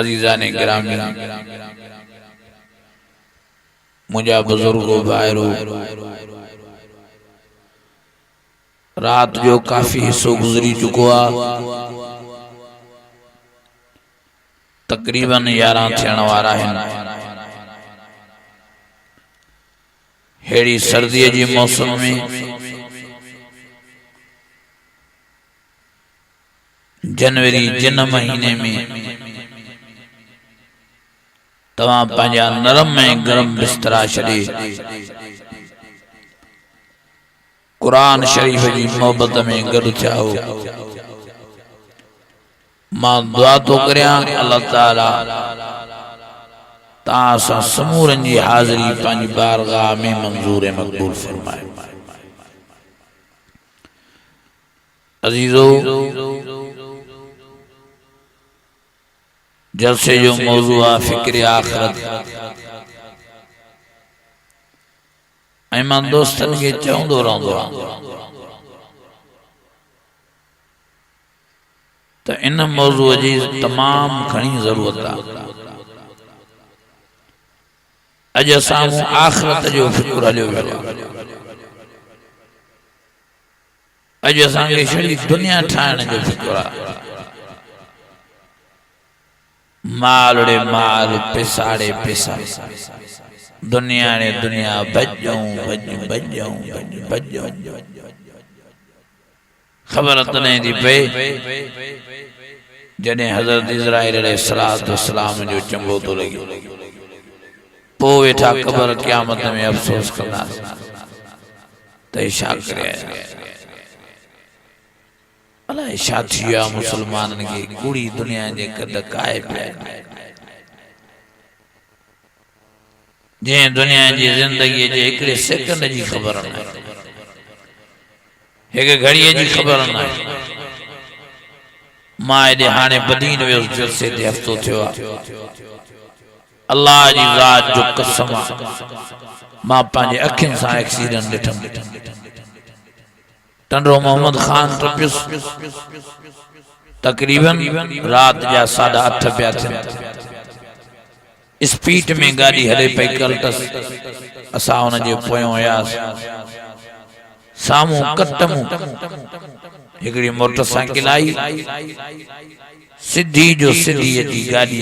अजीज़ाने गिरामी, मुझा बुजुर्गो भाइरो, रात जो काफी हिस्सो गुजरी चुको आ, तकरीबन 11 थियण वारा हैं। हेड़ी सर्दी जी मौसम में जनवरी जिन महीने में तमाम पंजा नरम में गरम बिस्तरा छड़े कुरान शरीफ की मोहब्बत में गड थिया हो। मां दुआ तो करियां अल्लाह ताला तासा समूरन जी हाजिरी पंज बारगाह में मंजूर मकबूल फरमाए। अजीजो, जलसे जो मौजू आ फिक्र आखिरत, ऐं दोस्तन के चवंदो रहंदो तो इन मौजू जी तमाम घणी जरूरत आ। अज सामू आखिरत जो फिक्र हलियो वियो, अज असांखे छड़ी दुनिया ठाहिण जो फिक्र आ। मालड़े माल पिसाड़े पिसा, दुनिया ने दुनिया बजूं बजूं खबर तने दी पे जने हजरत इस्राइल अलैहिस्सलाम जो चंगो तो लगी। पो वेठा कबर क़यामत में अफसोस करना ते छा करे अलाए छा थिया मुसलमानन के कूड़ी दुनिया जे कद काए पे जे दुनिया जी जिंदगी जे एकड़े सेकंड जी खबर न, एक घड़ी जी खबर न। मां दे हाने बदीन वे जलसे दे हफ्तो थियो। अल्लाह जी जात जो कसम, मां पांजे अखिन सा एक्सीडेंट ॾिठम। टंडो मोहम्मद खान टपियुस, तकरीबन रात जा 8:30 पिया थियन। स्पीड में गाड़ी हले पई कल्टस, असा उन जे पोयों हुयास। सामू कटमू हिकड़ी मोटरसाइकिल आई, सिद्धी जो सिद्धी जी गाड़ी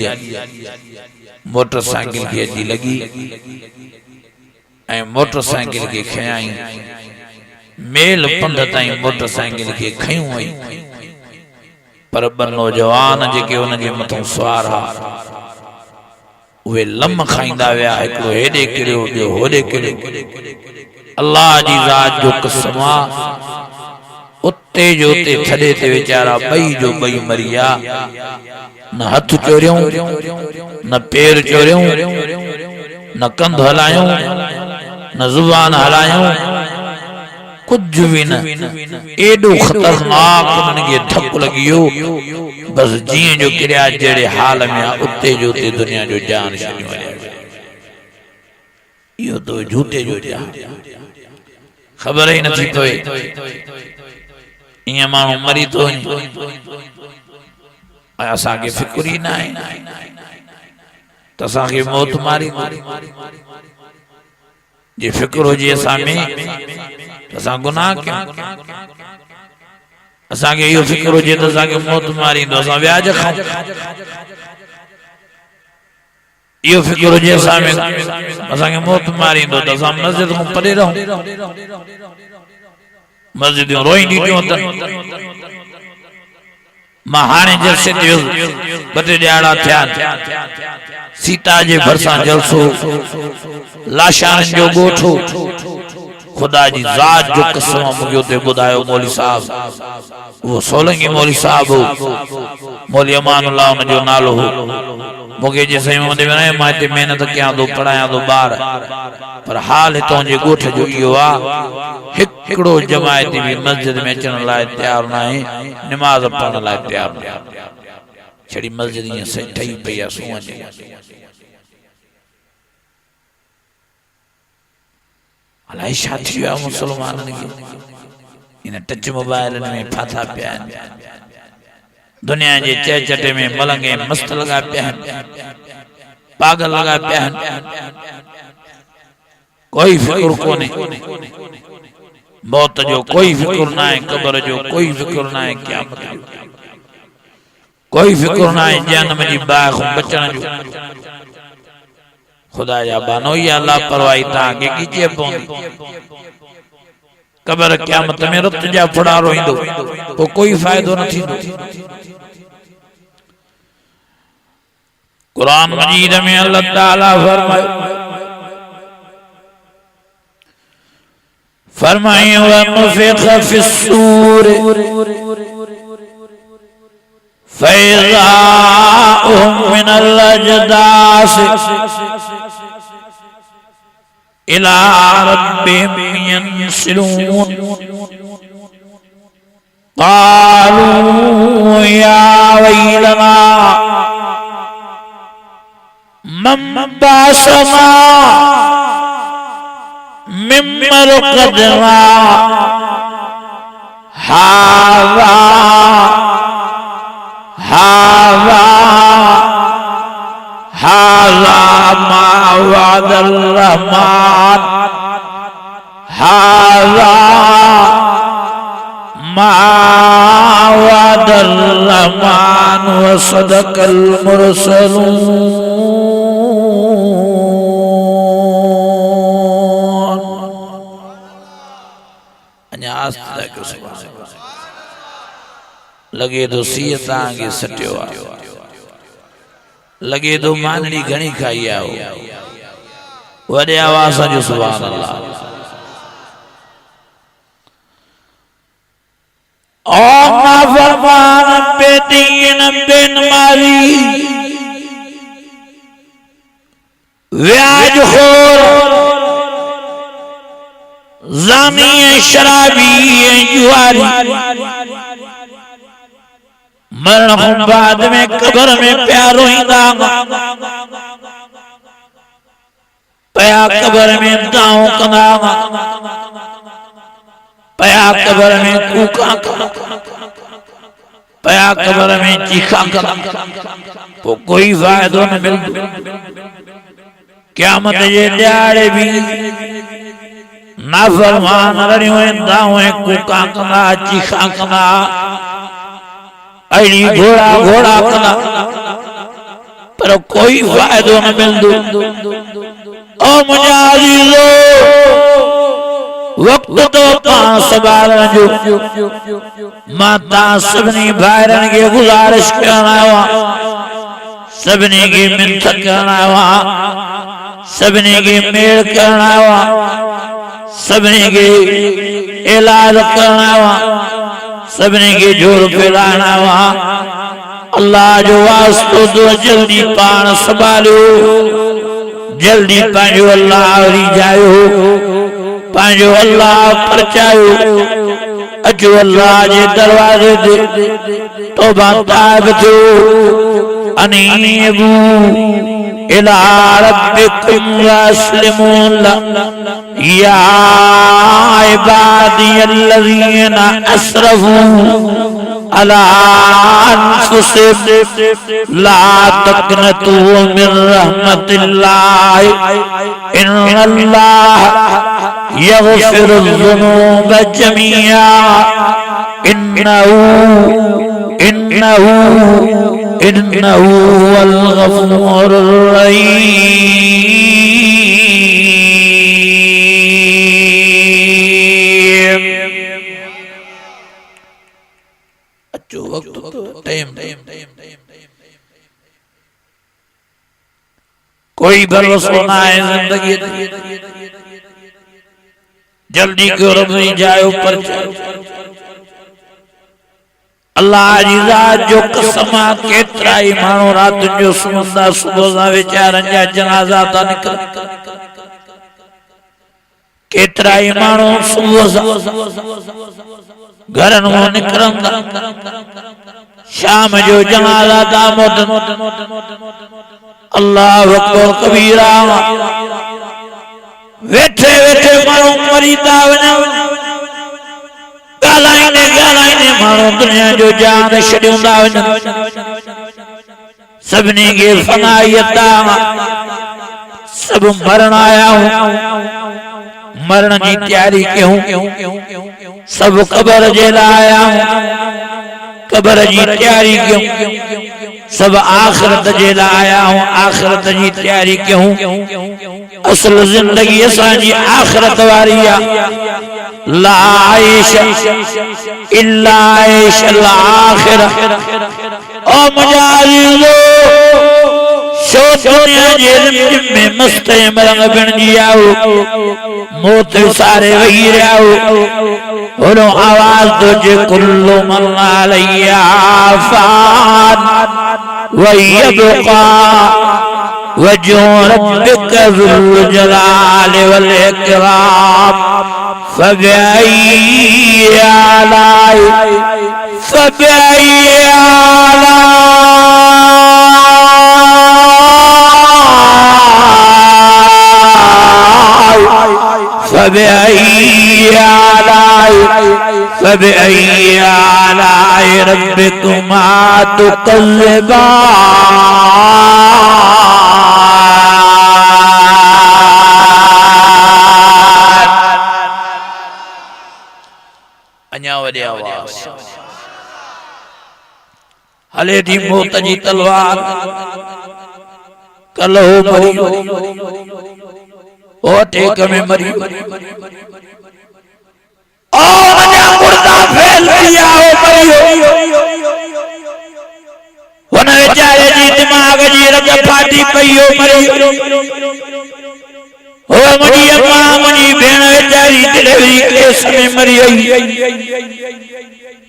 मोटरसाइकिल की अची लगी ऐं मोटरसाइकिल के खयाई। मेल पंध ताईं मोटरसाइकिल के खयूं वई, पर ब नौजवान जेके उन जे मथों सवार हा वे लम खाईंदा विया। हिकिड़ो हेॾे किरियो, ॿियो होॾे किरियो। अल्लाह जी ज़ात जो कसम आ, उते जो उते थॾे ते वीचारा ॿई जो ॿई मरी विया। न हथ चोरियूं, न पेर चोरियूं, न कंध हलायूं, न ज़ुबान हलायूं, कुछ भी न। एडो खतरनाक उनके धक लगियो, बस जीअं जो किरिया जहिड़े हाल में आ, उते जो उते दुनिया जो जान छॾियो वञे। इहो तो झूठे जो जान खबर ही नथी पए। ईअं माण्हू मरी थो वञे, असांखे फिक्र ही न आहे त असांखे मौत मारींदो। जे फिक्र हुजे असां में असां गुनाह कयूं। असांखे इहो फिक्र हुजे त असांखे मौत मारींदो, असां व्याज खाऊं। इहो फिक्र हुजे असां में असांखे मौत मारींदो त असां मस्जिद खां परे रहूं। मस्जिदूं रोई ॾिठियूं अथनि। मां हाणे जलसे ते ॿ टे ॾियारा थिया, सीता जे भरिसां जलसो, लाशारनि जो ॻोठो। खुदा जी ज़ात जो कसम मूंखे उते ॿुधायो मौली साहब, वो सोलंगी मौली साहब हो, मौली अमानुल्लाह उन जो नालो हो। मूंखे जे सही में मां हिते महिनत कयां थो, पढ़ायां थो ॿार, पर हाल हितां जे ॻोठ जो इहो आहे, हिकिड़ो जमायती भी मस्जिद में अचण लाइ तयार न आहे, निमाज़ पढ़ण लाइ तयार न आहे। छड़ी मस्जिद ईअं सही ठही पई आहे सूंहं जी। अलाए छा थी वियो आहे मुसलमाननि खे, इन टच मोबाइल में फाथा पिया आहिनि। दुनिया के चहचटे में मलंगे मस्त लगा पिया पागल लगा पिया कोई फिक्र कोने मौत जो कोई फिक्र ना है कब्र जो कोई फिक्र ना है क़यामत जो कोई फिक्र ना है जहन्नम जी बाग बचण जो खुदा या बानो या लापरवाही ताके कीचे पौंदी कब्र क़यामत में रत जा फड़ा रोइंदो तो कोई फायदो न थींदो कुरान मजीद में अल्लाह ताला फरमाए वनुफ़िख़ फ़िस्सूर फ़इज़ा हुम मिनल अजदास इला रब्बिहिम यंसिलून क़ालू या वैलना मम बासना मिन मरक़दना हाज़ा मा वअदर रहमान हाज़ा मा वअदर रहमान व सदक़ल मुरसलून लगे तो सीता आगे सटियो लगे तो मानड़ी घणी खाई आओ वडे आवाज जो सुभान अल्लाह ओ नाफरमान बेदीन बिन मारी व्याजखोर ज़ानी शराबी जुआरी मरण बाद में कब्र में प्यारो पया कब्र में दाव कंदा पया कब्र में कूका पया कब्र में चीखा तो कोई फायदो न मिलदो क़यामत जे ॾियारे भी नाफरमान रड़ियों दाव कूका कंदा चीखा कंदा अड़ी घोड़ा घोड़ा कंदा पर कोई फायदो न मिलदो ओ मुंहिंजा अज़ीज़ो वक्त तो पास बारन जो माता सभिनी भाइरन के गुजारिश करण आयो सभिनी के मिन्नत करण आयो सभिनी के मेल करण आयो सभिनी के इलाज करण आयो सभिनी के जोर फैलाइण आयो अल्लाह जो वास्तो दो जल्दी पान संभालियो जल्दी पांजो अल्लाह रिझायो पांजो अल्लाह परचायो अचो अल्लाह जे दरवाजे ते तौबा ताब थो अनीबू इला रब्बिकुम वस्लिमून या इबादी अल्लज़ीना अस्रफू अला अनफुसिहिम ला तक़नतू मिन रहमतिल्लाह इन्नल्लाह यग़फिरुज़्ज़ुनूब जमीआ इन्नहु हुवल गफ़ूरुर रहीम। अच्छो वक्त तो टाइम कोई भरोसा ना है जिंदगी जल्दी क्यों रबी जाए ऊपर अल्लाह जी ज़ात जो कसमा केतरा ही मानो रात जो सुमंदा सुबह सा विचारन जा जनाजा ता निकल केतरा ही मानो सुबह घरन मो निकरंदा शाम जो जनाजा ता मोटन अल्लाह अकबर कबीरा वेठे वेठे मानो मरीदा वने गालाइने गालाइने मानो दुनिया जो जान छॾियूंदा वञनि सभिनी खे फनाइयत सब मरण आया मरण की तैयारी क्यों सब कबर जे लाइ आया कबर की तैयारी क्यों सब आखिरत जे लाइ आया आखिरत की तैयारी क्यों असल जिंदगी असांजी आखिरत वारी आ ला आइश इल्ला आइश आखिर ओ मुजाहिदो शो दुनिया जे में मस्त मरंग बन जियाओ मौत सारे वही रहो होनो आवाज तो जे कुल्लु मन अलैया फान व यबका वजो रब्बिक ज़ुल जलाल वल इकराम फबअय्यि आलाई फबअय्यि आलाई रब्बिकुमा तुकज़्ज़िबान अञा वॾे आवाज़ हले थी मौत जी तलवार कल हो मरी ओ टेक में मरी और अञा मुर्दा फैल दिया हो मरी हुन वेचारे जी दिमाग जी रग फाटी पई हो मरी हो मुंहिंजी अम्मा मुंहिंजी भेण वेचारी डिलीवरी केस में मरी वई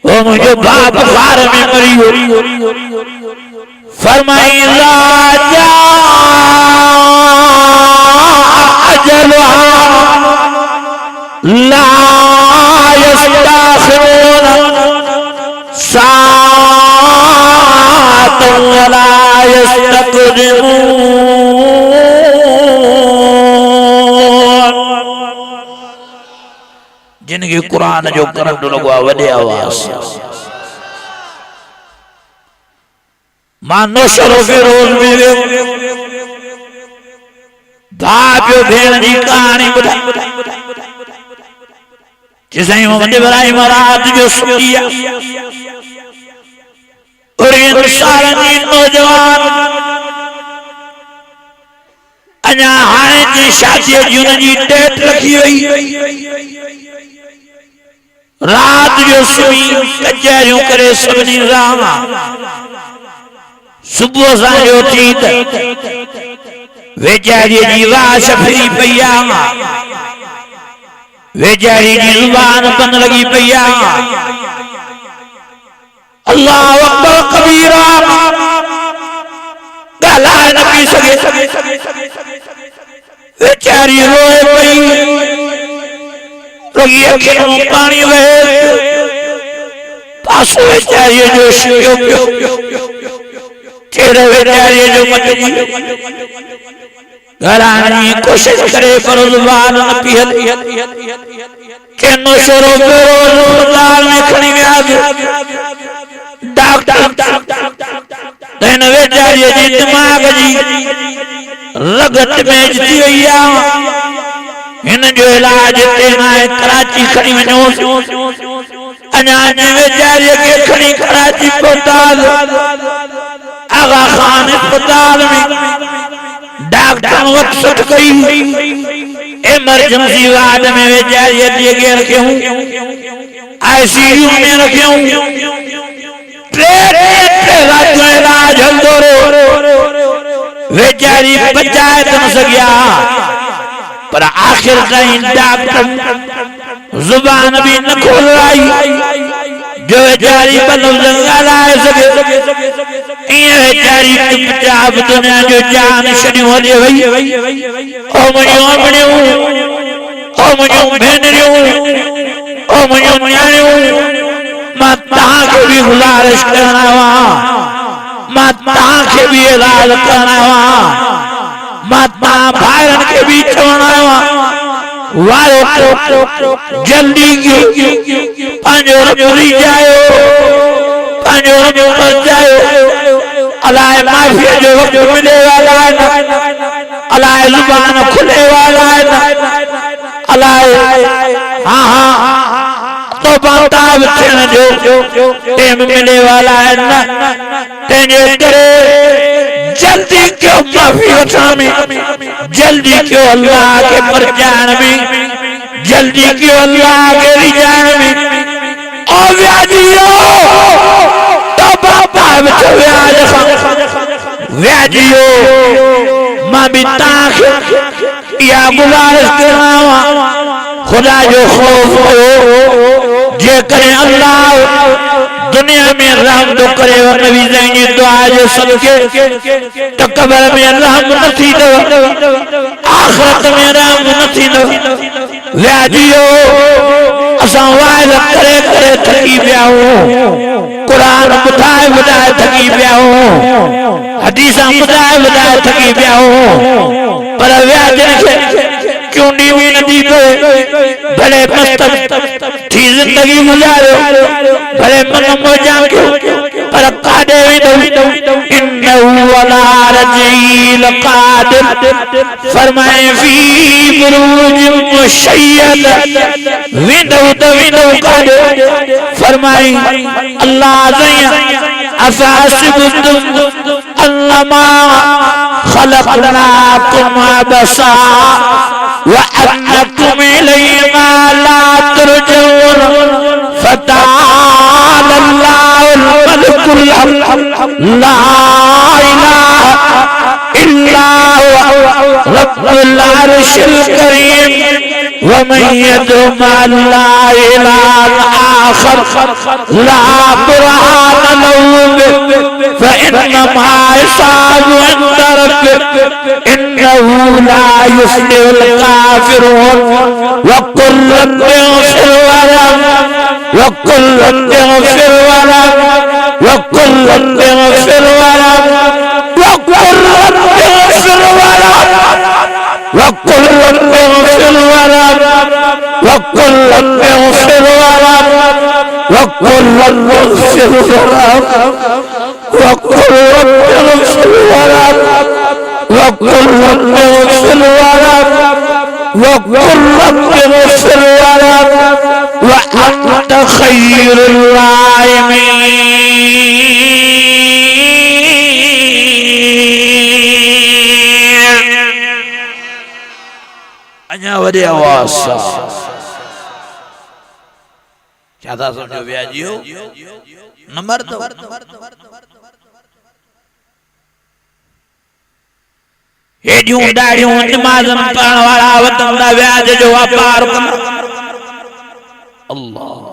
ओ मुझे बाप बार में मरी हो फरमाई राजा अजलहा ला यस्ताखिरून साअतन वला यस्तक़दिमून जिनके कुरान जो करंट लॻो वॾे आवाज़ मानो शरो फिरोज में भाभ्यो भेण जी कहानी ॿुधाई जिसई मोहम्मद इब्राहिम रात जो सुतिया और इंसान जी नौजवान अञा हाणे जी शादी जी उनजी डेट रखी हुई रात जो सुई कचहरियों करे सभिनी रामा सुबह सां उठी त वेचारी जी वाश फिरी पई आहे वेचारी जी ज़ुबान बंद लगी पई आहे अल्लाह अकबर कबीरा ॻाल्हाए न पई सघे वेचारी रोए पई रुगी अखियुनि मां पाणी वहे पासो वेचारीअ जो शियो पियो चेहरो वेचारीअ जो मटिजी घराणी कोशिश करे पर ज़ुबान न पई हले केनो शोरो पेरो अस्पताल में खणी विया डॉक्टर हिन वेचारीअ जी दिमाग़ जी रगत में थी वई आहे हिन जो इलाज हिते न आहे कराची खणी वञो अञा वेचारीअ खे खणी कराची पहुताल आगा खान अस्पताल में डॉक्टर वक्त सुट गई इमरजेंसी वार्ड में वेचारी अगे रखियो आईसीयू में रखियो रात इलाज हलंदो वेचारी बचाए तो न सकिया पर आखिर ताईं डॉक्टर जुबान भी न खोलाई जो वेचारी बलफ़्ज़ ॻाल्हाए सघे ईअं वेचारी चुपचाप दुनिया जो जान छॾियो हली वई ओ मुंहिंजियूं अमड़ियूं ओ मुंहिंजियूं भेनरियूं ओ मुंहिंजियूं न्याणियूं मां तव्हांखे बि गुज़ारिश करण आयो आहियां मां तव्हांखे बि इलाज करण आयो आहियां मां तव्हां भाइरनि खे बि चवण आयो आहियां वारो जल्दी क्यों पांजो रबी जायो पांजो रबी मर जायो अलाए माफिया जो वक्त मिले वाला है अलाए जुबान खुले वाला है अलाए हाँ तो बाताब जो टेम मिले वाला है ना तेरे करे जल्दी क्यों माफी वठा में जल्दी क्यों अल्लाह के परजान में जल्दी क्यों अल्लाह के रिजान में ओ व्याजियो तो बाताब जो व्याजियो मां भी ताख या गुलारिश करावा खुदा जो खौफ हो जे करे अल्लाह दुनिया में रहम तो करे और नबी ज़ैनी दुआ जो सदके तो कब्र में रहम नथी दो आखिरत में रहम नथी दो व्याजियो असां वाइद करे करे थकी पिया हूं कुरान बुधाए थकी पिया हूं हदीसां बुधाए थकी पिया हूं पर व्याजन के क्यों नीवी नदी पे भले मस्त थी जिंदगी गुजारो भले मन मौजा पर कादे इन्नहु अला रजील कादिर फरमाए फी बुरूज मुशय्यद विंदो कादिर फरमाई अल्लाह ज़ैया अफासिबुम अन्नमा खलक़नाकुम अबसा वअन्नकुम इलैना ला तुरजऊन फताल अल्लाहुल मलिकुल हक़ ला इलाहा इल्ला हुवा रब्बुल अर्शिल करीम वमन यदउ मअल्लाहि इलाहन आखर ला बुरहान लहु फइन्नमा हिसाबुहु इंद रब्बिह इन्नहु ला युफ्लिहुल काफिरून वकुल्लन यग़फिर वलहुम वकुल्लन यग़फिर वलहुम वकुल्लन यग़फिर वलहुम वकुल्लन यग़फिर वलहुम वकुल्लन यग़फिर वलहुम वकुल्लन यग़फिर वलहुम वकुल्लन यग़फिर वलहुम वकुल्लन यग़फिर वलहुम वकुल्लन यग़फिर वलहुम वकुल्लन यग़फिर वलहुम व अंत खैरुल राहिमीन अञा वॾे आवाज़ सां छा था सम्झो व्याजियो नंबर तो हेडियूं ॾाढ़ियूं नमाज़न पढ़ण वारा वतन व्याज जो व्यापार अल्लाह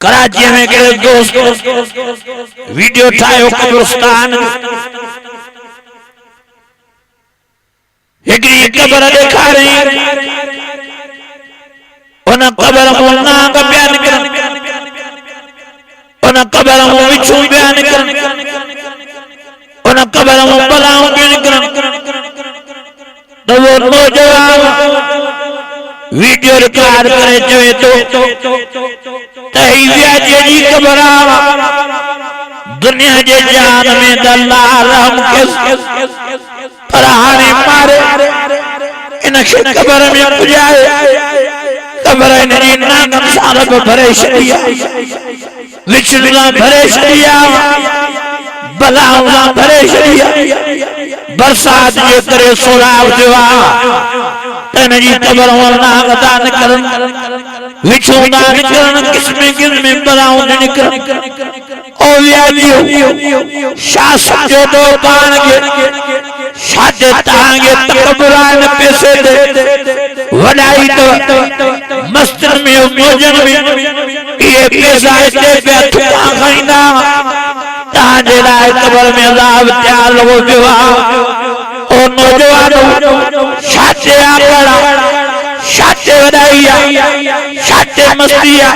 कराची में के दोस्त वीडियो ठायो कब्रिस्तान एक कब्र देखा रही उन कब्र में नाग बयान कर उन कब्र में विछू बयान कर उन कब्र में बलाओं बयान कर तो वो नौजवान वीडियो रिकॉर्ड करे चवे तो तही व्याजे जी कब्र दुनिया जे जान में दलाल हम के पराने मारे इन कब्र में पुजाए कब्र ने नागम सारब भरे छड़िया विचला भरे छड़िया बलाउला भरे छड़िया बरसात जे करे सोलाव दिवा तन जी कब्र वरना दान करन विचोदा निकलन किस्म बलाउ निकल ओ व्याजियो शासन जो दो बाण के शादे तांगे तकबरान पैसे दे वडाई तो मस्तर में मौजन में ये पैसा इतने पे थुका खाइंदा ताजे लाए कब्र में अज़ाब त्यार लोगो विवाह ओ नौजवानों शादे आकड़ा शादे वडाइया शादे मस्तिया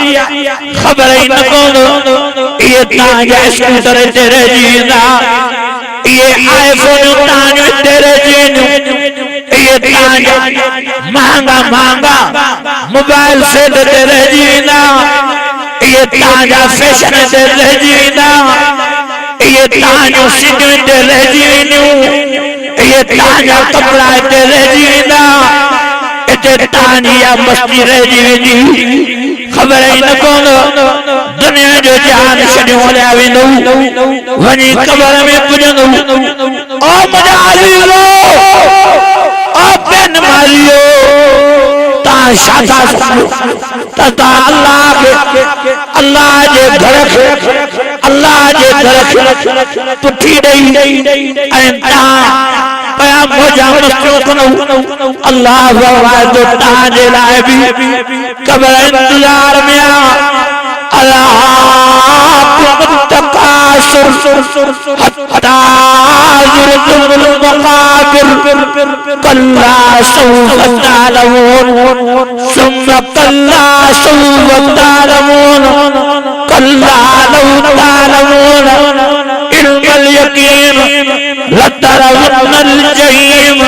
खबर ही न कोनो ये तांगे स्कूटर तेरे जीना ये आईफोन ताज तेरे जीनू ये ताज महंगा महंगा मोबाइल से तेरे जीना ये ताजा फैशन तेरे जीना ये ताजा सिंह तेरे जीनू ये ताजा कपड़ा तेरे जीना इते तानिया मस्ती रह जीनी खबर ही न कोन दुनिया जो जान छड़ियो ले वेंदो वनी कबर में पुजंदो ओ मजालियो ओ बेन मारियो ता शादा ता अल्लाह जे घर पुठी दई ऐं ता पया मोजा मस्तो कनो अल्लाह वादो ताजे लाए भी कबर इंतजार में अल्लाह तकासुर हत्ता जुरुल मकाबिर कल्ला सौफ तालमून सुम्मा कल्ला सौफ तालमून कल्ला लौ तालमून इल्मुल यकीन लतरवुन्नल जहीम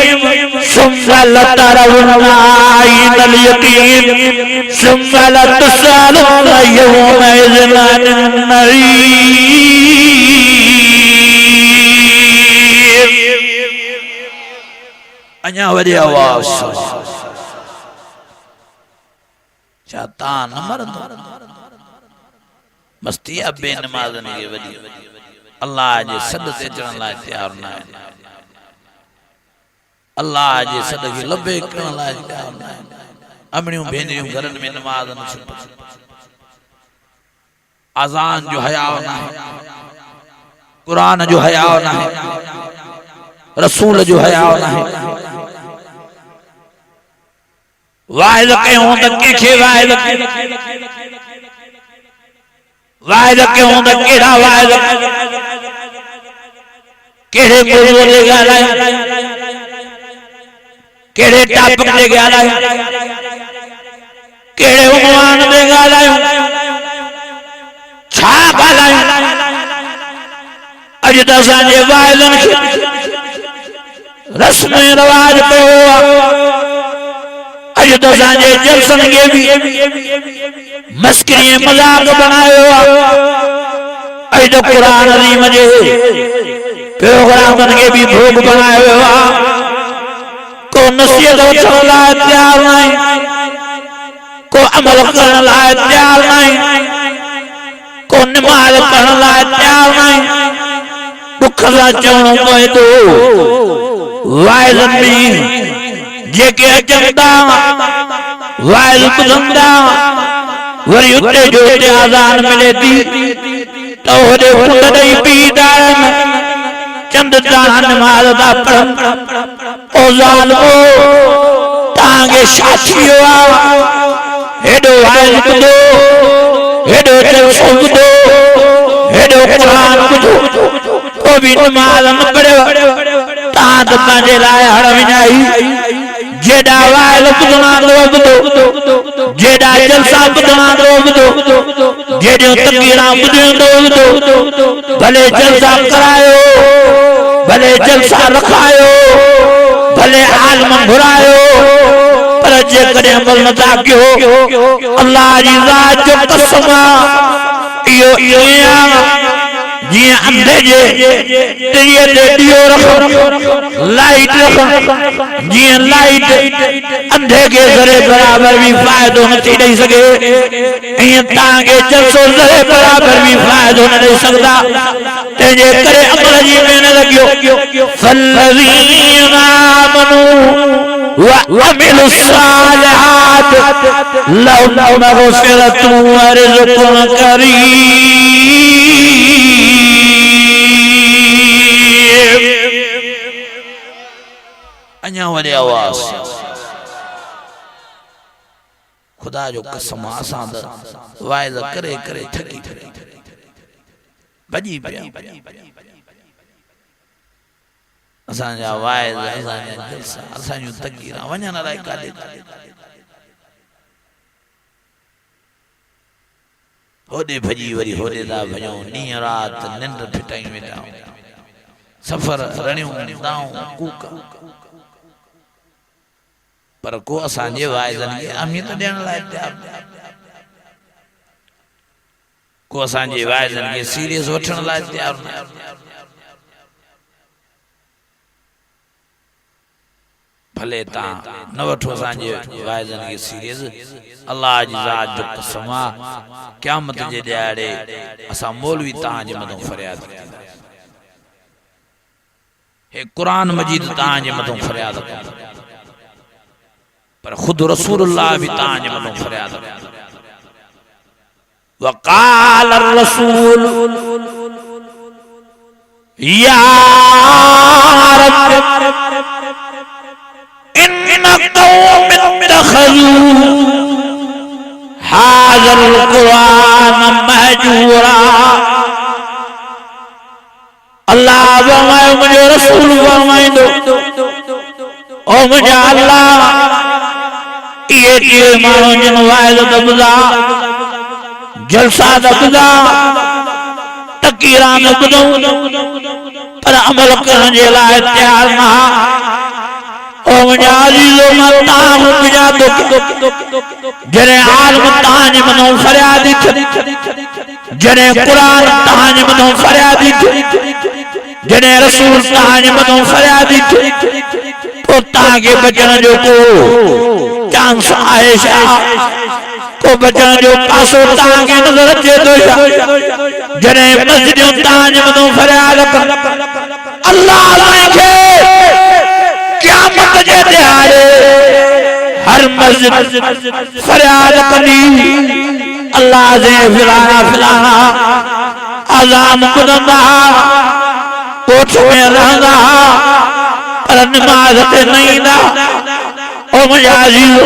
सुम्मा लतरवुन्ना आइनल यकीन सुम्मा लतुसअलुन्ना यौमइज़िन अनिन नईम अञा वरी आवाज़ चाहता न मरदो मस्तिया बेनमाज़न के वरी अल्लाह जे सद ते चढ़न लाइ तैयार न आहिनि अल्लाह जे सद खे लबे करण लाइ तैयार न आहिनि अमड़ियूं भेनरियूं घरनि में नमाज़ न छुट अज़ान जो हयाव न आहे कुरान जो हयाव न आहे रसूल जो हयाव न आहे वाइद कयूं त कंहिंखे वाइद कयूं त कहिड़ा वाइद केड़े मौजूद ले ॻाल्हायूं केड़े टॉपिक ते ॻाल्हायूं केड़े उन्वान ते ॻाल्हायूं छा ॻाल्हायूं अॼु त असांजे वाइदनि खे रस्म रवाज कयो अॼु त असांजे जलसनि खे बि मस्करी मज़ाक बनायो अॼु त क़ुरान अज़ीम जे प्रोग्रामन के भी भोग बनाए हुआ को नसीहत वठण लाइ तैयार नहीं को अमल करण लाइ तैयार नहीं को निमाज़ पढ़ण लाइ तैयार नहीं दुख सां चवणो पए थो वाइज़नि में जेके अचनि था वाइज़ ॿुधंदा वरी उते जो उते आज़ान मिले थी त होॾे फुट ॾेई पीअंदा आहिनि चंद दान नमाज़ दा पढ़न ओ ज़ालिमो तांगे साथियो हेडो वाइज़ ॿुधो हेडो जलसो ॿुधो हेडो क़ुरान ॿुधो को भी नमाज़ न पढ़ियो तां त पंहिंजे लाइ हड़ विञाई जेड़ा वाइज़ ॿुधणा ॿुधो जेड़ा जलसा ॿुधणा ॿुधो जेड़ियूं तक़रीरां ॿुधो भले जलसा करायो भले जलसा रखायो भले आलम घुरायो पर जेकॾहिं अमल नथा कयो अल्लाह जी ज़ात जो कसम इहो जीअं अंधे जे टीह ते ॾियो रख लाइट रख जीअं लाइट अंधे खे ज़रे बराबर भी फ़ाइदो नथी ॾेई सघे ईअं तव्हांखे जलसो ज़रे बराबर भी फ़ाइदो न ॾेई सघंदा तंहिंजे करे अमल जी महिनत कयो फल्लज़ीन आमनू वअमिलु सालिहात लहुम मग़फ़िरतुन व रिज़्क़ुन करीम अञा वरी आवाज़ खुदा जो कसम असां त वाइज़ करे करे थकी भॼी पिया असांजा वाइज़ असांजा जलसा असांजूं तक़रीरां वञण लाइ काॾे होॾे भॼी वरी होॾे था भॼूं ॾींहं राति निंड फिटायूं वेठा सफर रणियों दाऊं कूक पर को असांजे वाइजन के अहमियत ॾियण लाइ तैयार को असांजे वाइजन के सीरियस वठण लाइ तैयार न भले ता न वठो असांजे वाइजन के सीरियस अल्लाह जी ज़ात जो कसम आ क़यामत जे ॾियारे असां मौलवी तहां जे मथां फरियाद कंदा हे कुरान मजीद तहां जे मथां फरियाद कंदा पर खुद रसूलुल्लाह भी तहां जे मथां फरियाद कंदा वक़ाल रसूल या रब इन कौम इत्तखज़ू हाज़ल कुरान महजूरा अल्लाह फरमाए मुझे रसूल फरमाइंदो ओ मुझे अल्लाह ये मानो जिन वाइद दबदा जलसा दबदा तकीरा दबदो पर अमल करने जे लाइ तैयार ना ओ मुझे अजीजो मता मुझे जरे आलम ताने मनो फरियाद जरे कुरान ताने मनो फरियाद जरे रसूल ताने मनो फरियाद तो ताके बचन जो को चांस आयशा को बचन जो पासो ताके नजर अचे तो जरे मस्जिद ताने मनो फरियाद अल्लाह के क़यामत जे ॾियारे हर मस्जिद फरियाद कंदी अल्लाह से फिलाना फिलाना अज़ान ॿुधंदा कोठ में रहंदा पर नमाज ते न ईंदा ओ मुंहिंजा अज़ीज़ो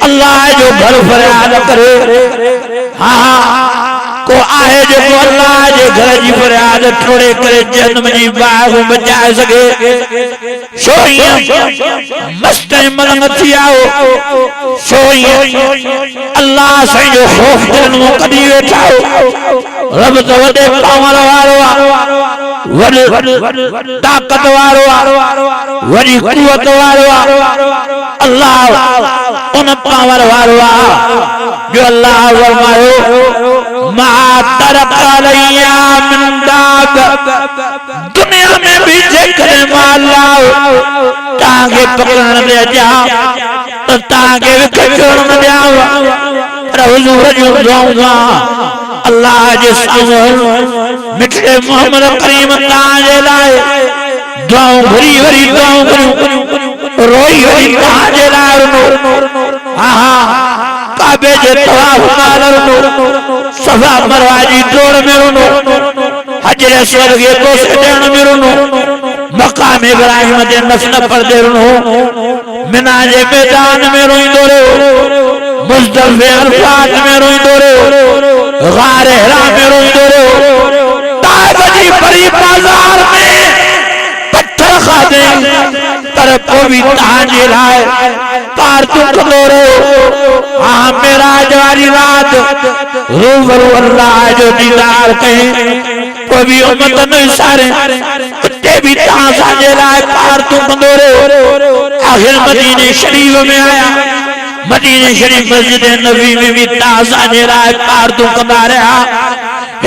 अल्लाह जो घर फरियाद करे हाँ को आहे जो अल्लाह जे घर जी फरियाद थोड़े करे जन्म जी बाग बचाए सके सोई मस्त मलंग थी आओ सोई अल्लाह से जो खौफ करनो कदी वेठाओ रब तो वडे पावर वारो वड ताकत वारो वडी कुवत वारो अल्लाह उन पावर वारो जो अल्लाह फरमायो मा तरकलैया मिन दाब दुनिया में भी जेकर माला ताके पकड़न दे जा तो ताके विखरण न दिया पर हुजूर जो दुआ अल्लाह जे सामने मिठड़े मोहम्मद करीम ताजे लाए दुआ भरी भरी दुआ रोई रोई ताजे लाए हां काबे जे तवाफ मारनो सफा मरवा जी दौड़ में रुनो हजर अस्वद के कोसे देण में रुनो मकाम इब्राहिम दे नफल पर्दे रुनो मिना जे मैदान में रोइंदो रे मुज़दलिफे अरफात में रोइंदो रे गार हिरा में रोइंदो रे ताइब जी बड़ी बाजार में पत्थर खादे पर कोई ताजे लाए पार तू कंदो रे हाँ मेराज वाली रात रूबरू अल्लाह जो दीदार कहे कोई भी उम्मत नहीं सारे कुत्ते भी ताजा जे लाए पार तू कंदो रे आखिर मदीने शरीफ में आया मदीने शरीफ मस्जिद नबी में भी ताजा जे लाए पार तू कंदा रहा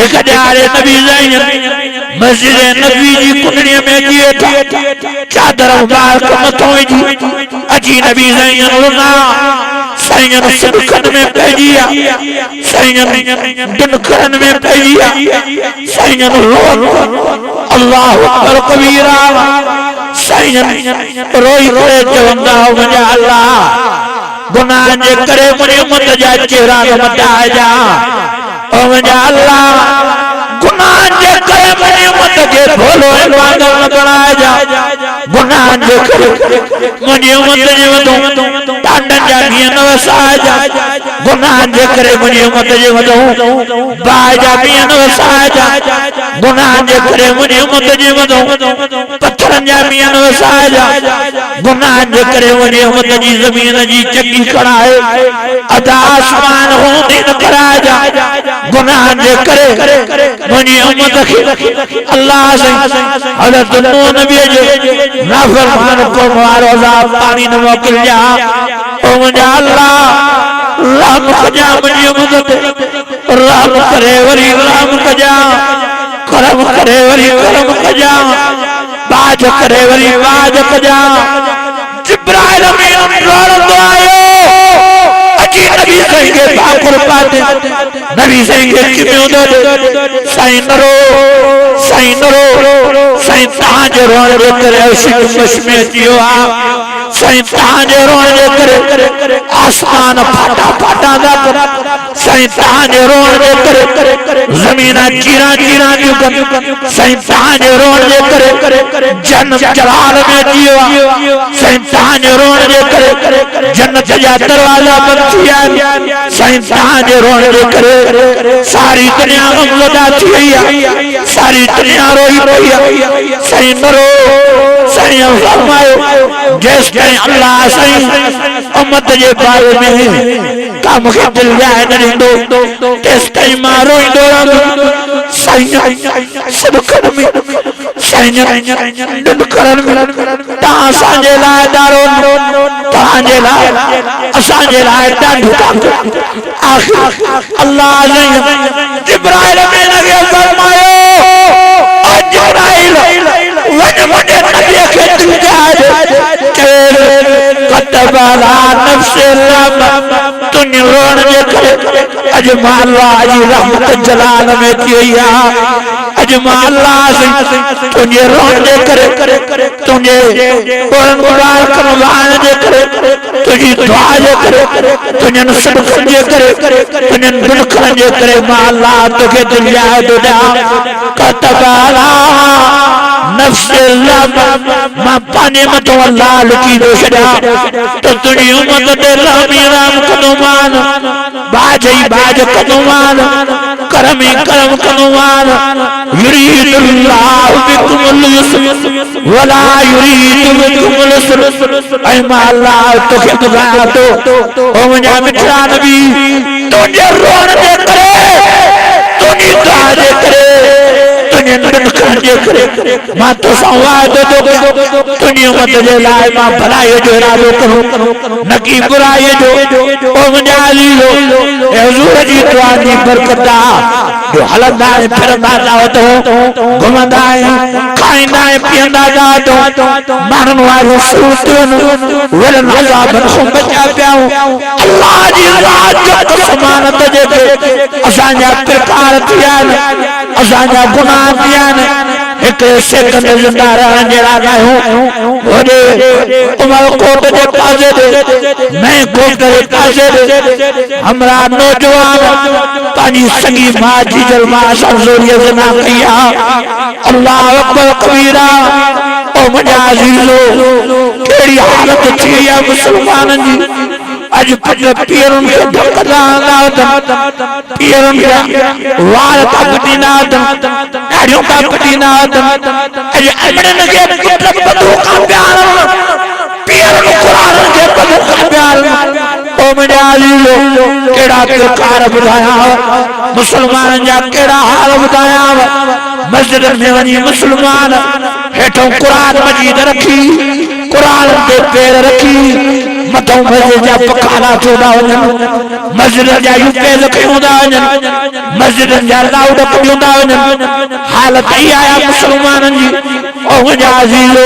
एक ॾियारे नबी ज़ैन मस्जिद नबी जी कुंडड़ी में गिए चादर मुबारक मथों जी अजी नबी ज़ैन रुना सैयन सदकन में पहुंचिया सैयन दिनकरन में पहुंचिया सैयन रोन अल्लाह अकबर कबीरा सैयन रोई रोई चवंदा मुंहिंजा अल्लाह गुनाह जे करे मुंहिंजी उम्मत जा चेहरा मटाए जा ओ मुंहिंजा अल्लाह गुनाह जे करे मुंहिंजी उम्मत खे भोलो ऐं पागल न बणाए जा गुनाह जे करे मुंहिंजी उम्मत जे वधो टांडन जा ॾींहं न वसाए जा गुनाह जे करे मुंहिंजी उम्मत जे वधो बाहि जा ॾींहं न वसाए जा गुनाह जे करे मुझे उम्मत जी मथां पत्थरन जा मीन वसाए जा गुनाह जे करे मुझे उम्मत जी ज़मीन जी चकी खड़ाए अदा आसमान होंदे न कराए जा गुनाह जे करे मुझे उम्मत खे अल्लाह से हज़रत नूह नबी जे नाफरमान को मारो अज़ाब पानी न मोकिल जा ओ मुझे अल्लाह रहम कजा मुझे उम्मत रहम करे वरी रहम कजा करम करे वरी करम कजा बाज करे वरी बाज कजा जिब्राइल अमीन दौड़ंदो आयो अजी नबी साईं के भाकुर पाते नबी साईं के किमियो दे साईं नरो साईं ताज रोण जे करे शिक मशमे जियो आ साईं ताज रोण जे करे आसमान फाटा फाटा दा साईं ताज रोण जे करे जमीन चीरा चीरा जो साईं ताज रोण जे करे जन्नत जलाल में जियो साईं ताज रोण जे करे जन्नत जा दरवाजा बंद थिया साईं ताज रोण जे करे सारी दुनिया गमज़दा थी वई सारी दुनिया रोई रही साईं नरो साईं फरमायो जेस ताईं अल्लाह साईं उम्मत जे बारे में काम के दिल जाए न ॾींदो तेस ताईं मां रोईंदो रहंदुमि साईं सदकन में साईं ॾुध करण में तव्हां असांजे लाइ ॾाढो तव्हांजे लाइ असांजे लाइ ॾाढो आख़िर अल्लाह साईं जिब्राइल में लॻे फरमायो जिब्राइल वञ मुंहिंजे नबीअ खे तूं कतबाला नफ्से तुंहिंजे रोण जे करे अॼु मां अल्लाह जी रहमत जलाल में थी वई आहे अॼु मां अल्लाह तुंहिंजे रोण जे करे तुंहिंजे मुबारकन वाण जे करे तुंहिंजी दुआ जे करे तुंहिंजनि सदक़नि जे करे तुंहिंजनि दुखनि जे करे मां अल्लाह तोखे दुनिया थो ॾियां कतबाला नफ्से मां पंहिंजे मथां अल्लाह लिखी थो छॾियां त तुंहिंजी उम्मत ते रहमी रहम कंदो मान बाज ई बाज कंदो मान करम ई करम कंदो मान युरीदुल्लाहु बिकुमुल युस्र वला युरीदु बिकुमुल उस्र ऐ मां अल्लाह तोखे ॿुधायां थो ओ मुंहिंजा मिठड़ा नबी तुंहिंजे रोण जे करे तुंहिंजी दुआ जे करे मां तोसां वाइदो थो कयां तुंहिंजी उम्मत जे लाइ मां भलाई जो इरादो करूं न की बुराई जो ओ मुंहिंजा अज़ीज़ो हुज़ूर जी दुआ जी बरकत जो हलंदा आहियूं फिरंदा दावतूं घुमंदा आहियूं खाईंदा आहियूं पीअंदा दावतूं माण्हुनि वारियूं सूरतुनि वरनि अज़ाबनि खां बचा पियाऊं अल्लाह जी रात जो ज़मानत जेके असांजा प्रकार थिया आहिनि असांजा गुनाह थिया आहिनि एक सेकंड जिंदा रहण जहिड़ा आहियूं होॾे उमरकोट जे पासे ते नए कोट जे पासे ते हमरा नौजवान पंहिंजी सॻी माउ जी जलवा सां ज़ोरीअ ज़ना कई आहे अल्लाह अकबर कबीरा ओ मुंहिंजा अज़ीज़ो कहिड़ी हालत थी वई आहे मुस्लमाननि जी अॼु पीरनि खे धकंदा पीरनि खे वार था कटींदा ॾाढियूं था कटींदा अॼु अमड़नि खे बंदूकां पिया हणनि पीरनि क़ुरान खे बंदूकां पिया हणनि ओ मुंहिंजा अज़ीज़ो कहिड़ा किरकार ॿुधायां मुस्लमाननि जा कहिड़ा हाल ॿुधायां मस्जिद में वञी मुस्लमान हेठों क़ुरान मजीद रखी क़ुरान ते पैर रखी मथों मस्जिद जा पखाना थोड़ा वञनि मस्जिद जा यूकेल खयूंदा वञनि मस्जिद जा लाउड खयूंदा वञनि हालत ई आया मुस्लमाननि जी ओ मुंहिंजा अज़ीज़ो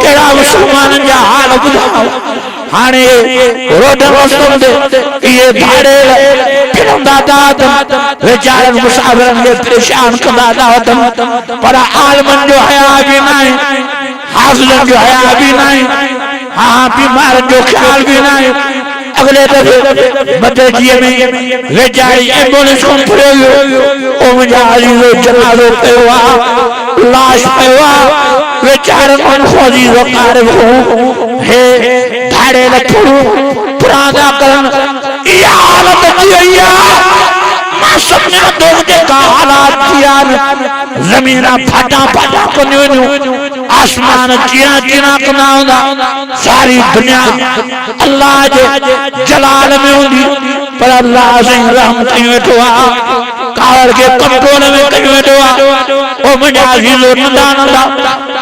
कहिड़ा मुस्लमाननि जा हाल ॿुधायो हाणे रोड रस्तनि ते इहे भाड़े फिरंदा था वीचारनि मुसाफ़िरनि खे परेशान कंदा था पर आलमनि जो हया बि न आहे हाफ़िज़नि जो हया बि न आहे हाँ बीमारनि जो ख्याल बि न आहे अगले दफ़े मददीअ में वेचारी एम्बुलेंस खां फिरियो वियो ओ मुंहिंजा अज़ीज़ो जनाज़ो पियो आहे लाश पियो आहे वीचारनि फ़ौजी वकार हे धाड़े लखूं पुराना करन इहा हालत थी वई आहे मां सम्झां थो जेका हालात थिया जमीन फाटा फाटा कंदियूं आसमान चीरा चीरा कंदा हुंदा सारी दुनिया अल्लाह जे जलाल में हुंदी पर अल्लाह से रहम कई वेठो आ कावड़ के कंट्रोल में कई वेठो आ ओ मुंहिंजा अज़ीज़ो नंढा नंढा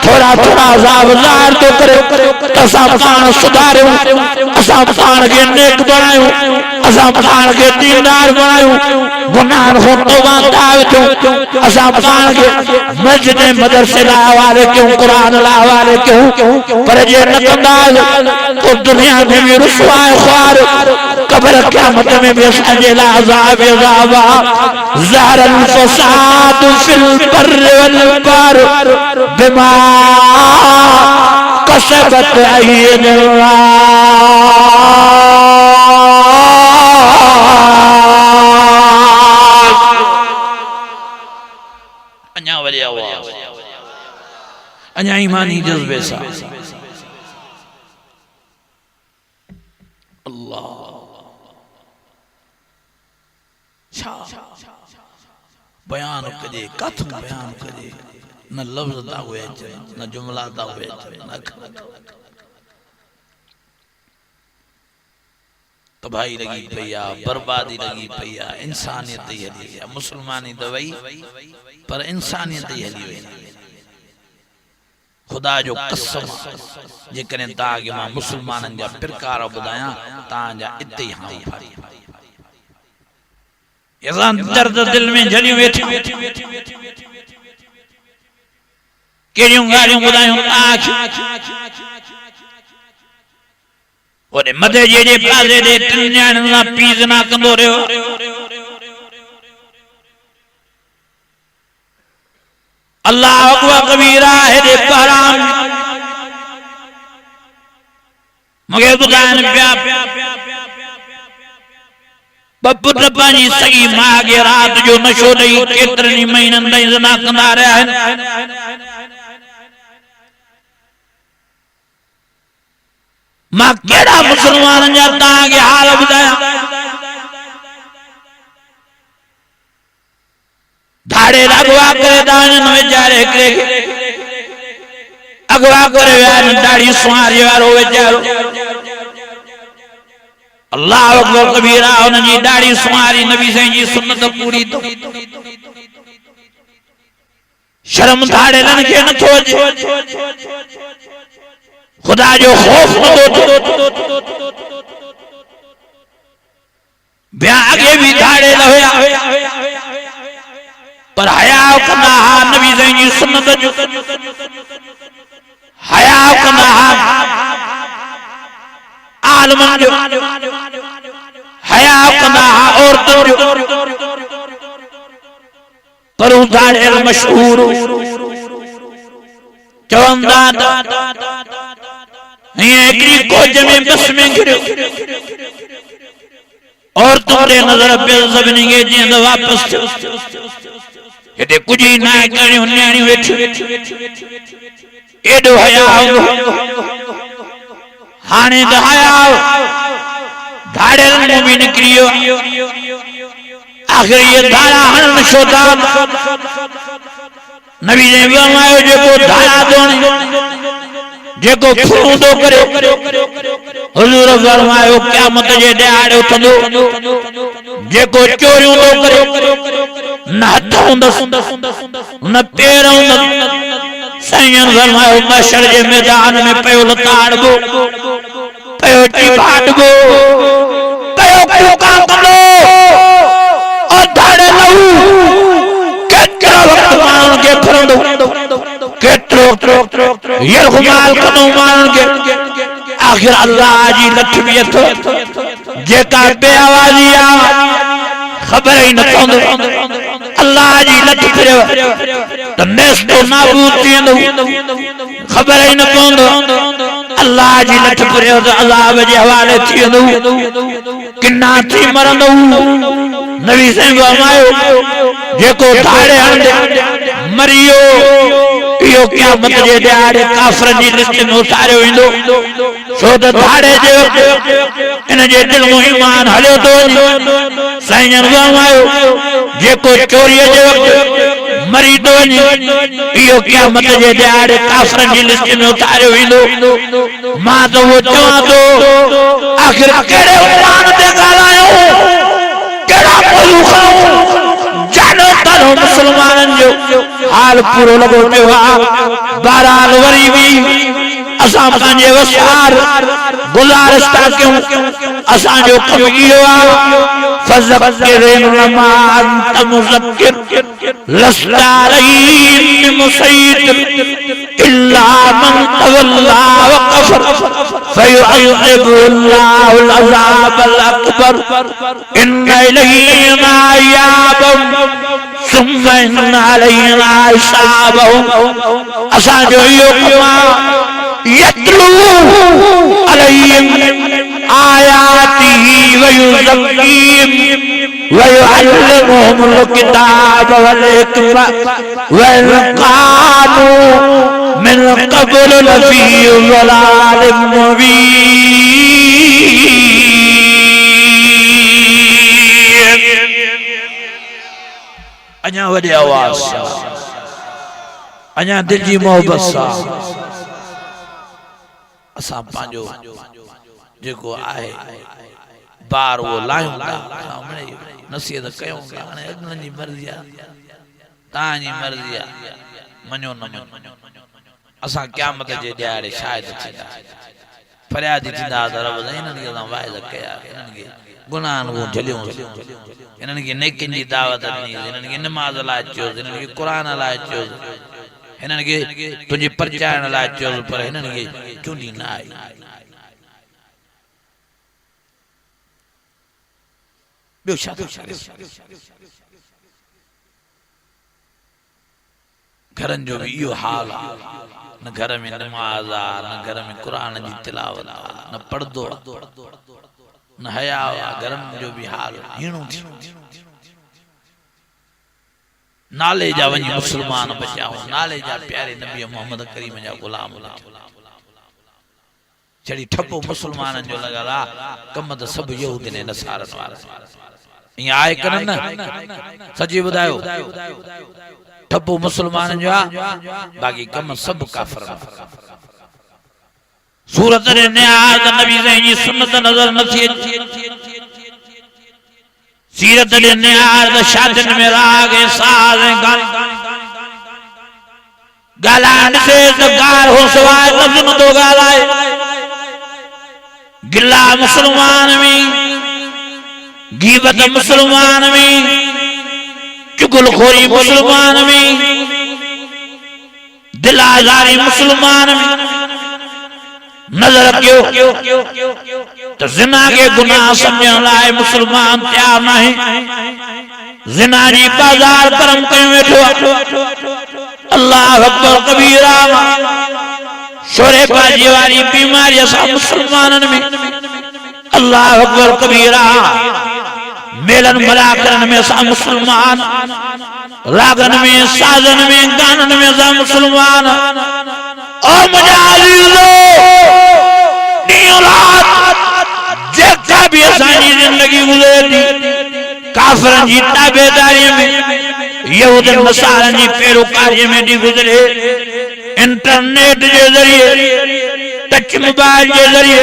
थोड़ा थोड़ा अज़ाब ज़ाहिर तो करे असां पाण सुधारियूं असां पाण खे नेक बणायूं असां पाण खे दीनदार बणायूं गुनाहन खां तौबा कयूं असां पाण खे मस्जिद मदरसे लाइ हवाले कयूं क़ुरान लाइ हवाले कयूं पर जे न कंदा तो दुनिया में भी रुसवा ख़्वार कब्र क़यामत में भी असांजे लाइ अज़ाब अज़ाब ज़हरल फ़साद फिल बर्रि वल बहर बिमा कसबत अय्दीना अन्या वली आवाज़ अन्या ईमानी जज्बे सा अल्लाह बयान करे कथ बयान करे न लफ्ज़ ता हुए न जुमला ता हुए न तबाही लगी पई आ बर्बादी लगी पई आ इंसानियत ही हली है मुसलमानी दवाई पर इंसानियत ही हली वे खुदा जो कसम जे कने ता के मां मुसलमानन जा प्रकार बुधाया ता जा इत्तेहाम फारी यज़ान दर्द दिल में जली वेठा केड़ियों गालियों बुधायूं आख ओरे मदे जे पासे दे टिन्यान ना पीज ना कंदो रहो अल्लाह अकबर कबीरा है दे पहरान मगे बुधान प्या बपुट पानी सगी मां के रात जो नशो नहीं केतरनी महीनन ताईं ज़ना कंदा रहिया आहिनि मां केड़ा मुसलमान जा तां के हाल बुधाया धाड़े अगवा करे दानन वेचारे के अगवा करे यार दाढ़ी सुहारी वारो वेचारो अल्लाह अकबर कबीरा उनजी दाढ़ी सुहारी नबी साईं जी सुन्नत पूरी तो शर्म धाड़े लन के न थो खुदा जो खौफ न ब्याह आगे भी धाड़े लहोया पर हया कंदा हा नबी साईं जी सुन्नत जो हया कंदा हा आलमन जो हया कंदा हा औरतन जो पर धाड़े मशहूर चवंदा एकड़ी कोज में बस में गिरो और तुमरे नजर पे सभिनी के जींद वापस हेते कुछ ही ना करियो न्याणी वेठी एडो हया हाने दहाया धाड़े में भी निकलियो आखिर ये धारा हन शोदा नबी ने फरमायो जेको धारा दोनी जेको फूंदो करे हुजूर फरमायो क़यामत जे ॾियारे उथंदो जेको चोरियूं तो करे न हथ हुंदस न पैर हुंदस साईं फरमायो महशर जे मैदान में पयो लताड़बो पयो चिभाड़बो पयो कोका कंदो और धाड़े लहू केतिरा वक्त माण्हुनि खे फिरंदो केतिरो यरगुमाल कंदो माण्हुनि खे आखिर अल्लाह जी लक्ष्मी जेका बेआवाज़ी आ खबर ही न पवंदो अल्लाह जी लठ फिरियो त नेस्तो नाबूद थी वेंदो खबर ही न पवंदो अल्लाह जी लठ फिरियो त अज़ाब जे हवाले थी वेंदो किन्ना थी मरंदो नबी साईं फरमायो जेको धाड़े हणंदे मरियो इहो क़यामत जे ॾियारे काफ़रनि जी लिस्ट में उतारियो वेंदो छो त धाड़े जे वक़्तु इन जे दिल में ईमान हलियो थो वञे साईं फरमायो जेको चोरीअ जे वक़्तु मरी तो यो क़यामत जे ॾियारे काफ़रनि जी लिस्ट में उतारियो वेंदो। मां तो वो चवां तो आखिर कहिड़े उन्वान ते ॻाल्हायूं, कहिड़ा मौज़ू खणूं? जानो तानो मुसलमाननि जो हाल पूरो लॻो पियो आहे। बहरहाल वरी बि असां पंहिंजे वसार गुज़ारिश था कयूं। असांजो कमु इहो आहे फज़क्किर इन्नमा अंत मुज़क्किर लस्ता अलैहिम बिमुसैतिर इल्ला मन तवल्ला व कफ़र फयुअज़्ज़िबुहुल्लाहुल अज़ाबल अकबर इन्ना इलैना इयाबहुम सुम्मा इन्ना अलैना हिसाबहुम। असांजो इहो कमु आहे यतलू अलैहिम आयातिही व युज़क्कीहिम व युअल्लिमुहुमुल किताब वल हिकमा व इन कानू मिन क़ब्ल लफ़ी ज़लालिम मुबीन। अञा वॾे आवाज़ सां, अञा दिल जी मोहब्बत सां असां पंहिंजो जेको आहे बार वो लायूं था, नसीहत कयूं था। हाणे अॻिलनि जी मर्ज़ी आहे, तव्हांजी मर्ज़ी आहे, मञो न मञो। असां क़यामत जे ॾियारे शायदि थींदा फरियादी थींदा त रब हिननि खे असां वाइदा कया, हिननि खे गुनाहनि खां झलियूं, हिननि खे नेकिन जी दावत ॾिनी, हिननि खे नमाज़ लाइ चयोसि, हिननि खे क़ुरान लाइ चयोसि, हिननि खे तुंहिंजे परचाइण लाइ चयोसि, पर हिननि खे चूंडी न आई। ॿियो छा? घरनि जो भी इहो हाल आहे, न घर में नमाज़ आहे, न घर में क़ुरान जी तिलावत आहे, न पर्दो, न हया आहे। घरनि जो भी हाल हीणो थी। नाले जा वञी मुसलमान बचाओ, नाले जा प्यारे नबी मोहम्मद करीम जा गुलाम जड़ी ठपो मुसलमाननि जो लॻल आहे। कम त सभु यहूदी ने नसारनि वारा ईअं आहे करनि न, सची ॿुधायो। ठपो मुसलमाननि जो आहे, बाक़ी कम सभु काफ़िरनि। सूरत रे निहायत नबी साईं जी सुन्नत नज़र नथी अचे। सीरत रे निहायत शादियुनि में राग ऐं साज़ ऐं ॻाल्हाइण ॾिसे त ॻाल्हि हो सवाइ लफ़्ज़ नथो ॻाल्हाए। गिला मुसलमान में, गीबत मुसलमान में, चुगलखोरी मुसलमान में, दिलाजारी मुसलमान में। नजर कयो तो जिना के गुनाह समझण लाइ मुसलमान तैयार नहीं। जिना जी बाजार करम कयो वेठो। अल्लाह अकबर कबीरा। शोरे बाजी वारी बीमारी असां मुसलमानन में। अल्लाह अकबर कबीरा। मेलन मलाकरन में असां मुसलमान, रागन में, साजन में, गानन में असां मुसलमान। ओ मुझा अज़ीज़ो, जेका भी असांजी जिंदगी गुज़रे काफ़िरनि जी ताबेदारी में, यहूद नसारनि जी पैरोकारी में दी गुज़रे। इंटरनेट के जरिए, टच मोबाइल के जरिए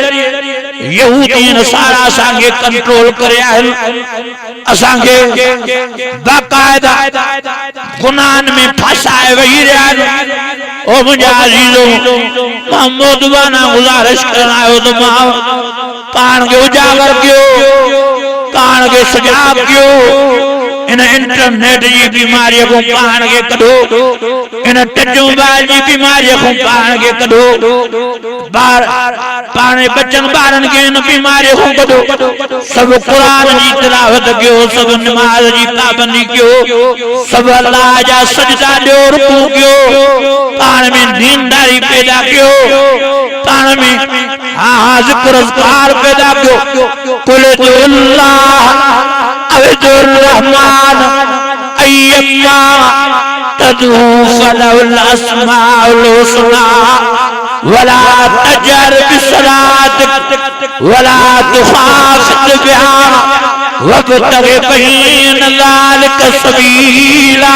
यहूदी नसारा असांखे कंट्रोल करे आहिनि। असांखे बाक़ायदा गुनाहनि में फसाए वेही रहिया आहिनि। ओ मुंहिंजा अज़ीज़ो, मां मोदबाना गुज़ारिश करण आयो त मां पाण खे उजागर कयो, पाण खे सुजाग कयो। इन इंटरनेट की बीमारी को पाण खे कढो, इन टच मोबाइल की बीमारी को पाण खे कढो। पाणे बचन ॿारनि खे इन बीमारी को कढो। सब कुरान जी तिलावत कयो, सब नमाज जी पाबंदी कयो, सब अल्लाह जा सजदा ॾियो, रुकू कयो। पाण में दीनदारी पैदा कयो, पाण में हाँ ज़िक्र अज़कार पैदा कयो। कुल अल्लाह अवजुर रहमान अय्यमा तदू फलहुल अस्माउल हुस्ना वला तजर बिसलातिक वला तुखाफित बिहा वब्तगि बैन ज़ालिक सबीला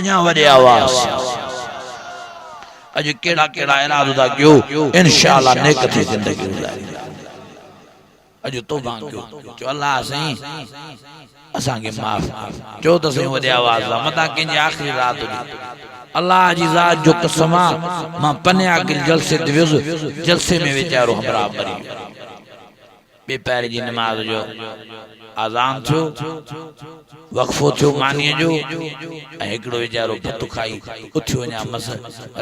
अञा वॾे आवाज़ अॼु कहिड़ा कहिड़ा इरादो था कयो इंशाअल्लाह नेक थी ज़िंदगी गुज़ारी अॼु तौबा कयो चो अल्लाह साईं असांखे माफ़ चो त साईं वॾे आवाज़ सां मथां कंहिंजी आख़िरी रात हुजे अल्लाह जी ज़ात जो कसम आहे मां पन्या गिल जलसे ते वियुसि जलसे में वीचारो हमरा मरी ॿे पैर जी नमाज़ जो आज़ान थियो वक़फ़ो थियो मानीअ जो ऐं हिकिड़ो वीचारो भत खाई उथियो वञा मस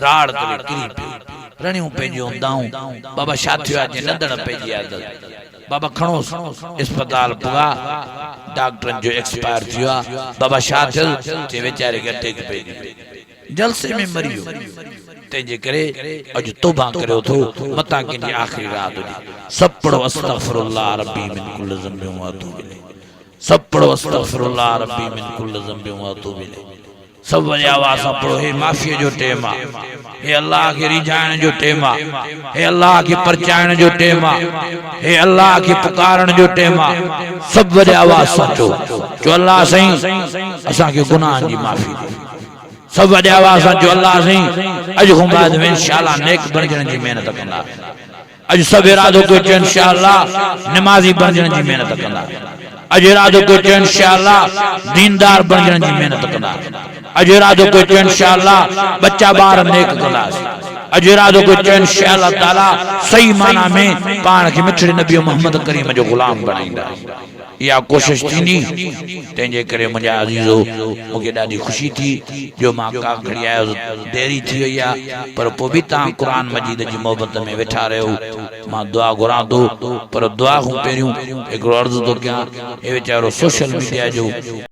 राड़ करे किरी पियो रणियूं पंहिंजियूं दाऊं बाबा छा थियो आहे नंदड़ पइजी आहे बाबा खणोसि अस्पताल पुगा डॉक्टरनि जो एक्सपायर थियो आहे बाबा छा थियो चई वीचारे खे अटैक पइजी जलसे में मरी वियो तंहिंजे करे अॼु तौबा करियो थो मथां कंहिंजी आख़िरी रात हुजे सभु पढ़ो अस्तग़फिरुल्लाह रब्बी मिन कुल्लि ज़ंबिन व अतूबु इलैह सब पढ़ो अस्तग़फिरुल्लाह रब्बी मिन कुल्लि ज़ंबिन व अतूबु इलैह सब वॾी आवाज़ सां पढ़ो हे माफ़ीअ जो टेम आहे हे अल्लाह खे रिझाइण जो टेम आहे हे अल्लाह खे परचाइण जो टेम आहे हे अल्लाह खे पुकारण जो टेम आहे सब वॾी आवाज़ सां चओ अल्लाह साईं असांखे गुनाहनि जी माफ़ी ॾे सब वॾी आवाज़ सां चओ अल्लाह साईं अॼु खां बाद में इंशाअल्लाह नेक बणजण जी महिनत कंदा अॼु सभु इरादो कयो चओ इंशाअल्लाह नमाज़ी बणजण जी महिनत कंदा अॼु इरादो कयो चओ इंशाअल्लाह दीनदार बणजण जी महिनत कंदा अॼु इरादो कयो चओ इंशाअल्लाह बच्चा ॿार नेक कंदासीं अॼु इरादो कयो चओ इंशाअल्लाह ताला सही माना में पाण खे मिठड़े नबी मोहम्मद करीम जो गुलाम बणाईंदा इहा कोशिश थींदी तंहिंजे करे मुंहिंजा अज़ीज़ो मूंखे ॾाढी ख़ुशी थी जो मां का घड़ी आयो देरी थी वई आहे पर पोइ बि तव्हां क़ुर मजीद जी मोहबत में वेठा रहियो मां दुआ घुरां थो पर दुआ खां पहिरियों हिकिड़ो अर्ज़ु थो कयां हे वीचारो सोशल मीडिया जो